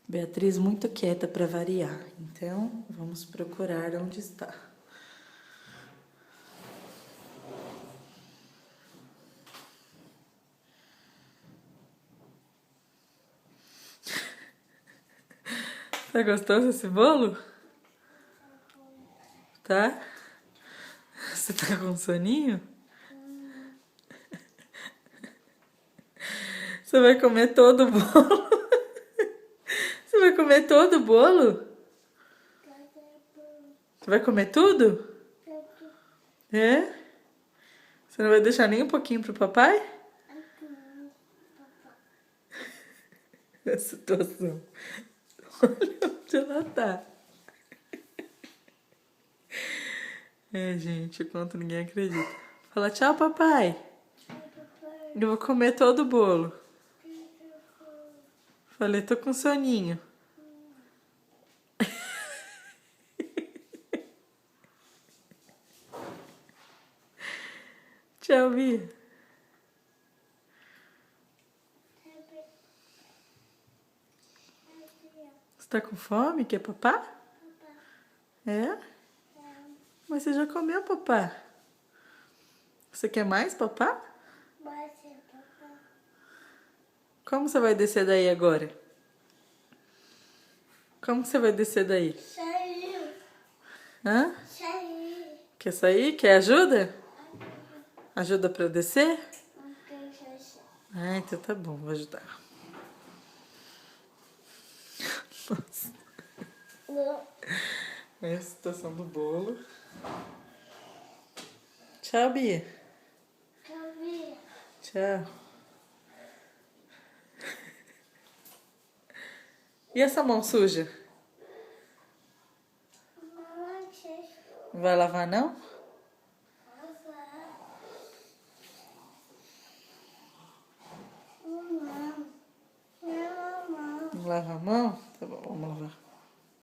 Beatriz muito quieta para variar, então vamos procurar onde está. Tá gostoso esse bolo? Tá? Você tá com soninho? Você vai comer todo o bolo? Você vai comer todo o bolo? Você vai comer tudo? É? Você não vai deixar nem um pouquinho pro papai? A situação. Olha onde ela tá. É, gente, eu conto, ninguém acredita. Fala tchau, papai. Eu vou comer todo o bolo. Falei, tô com soninho. Tchau, Bia. Você tá com fome? Quer papá? É? Mas você já comeu papá. Você quer mais papá? Como você vai descer daí agora? Como você vai descer daí? Saiu. Hã? Saiu. Quer sair? Quer ajuda? Ajuda pra eu descer? Ah, então tá bom, vou ajudar. Nossa. É a situação do bolo. Tchau, Bia. Tchau. E essa mão suja? Vai lavar, não? Lava a mão? Tá bom, vamos lavar.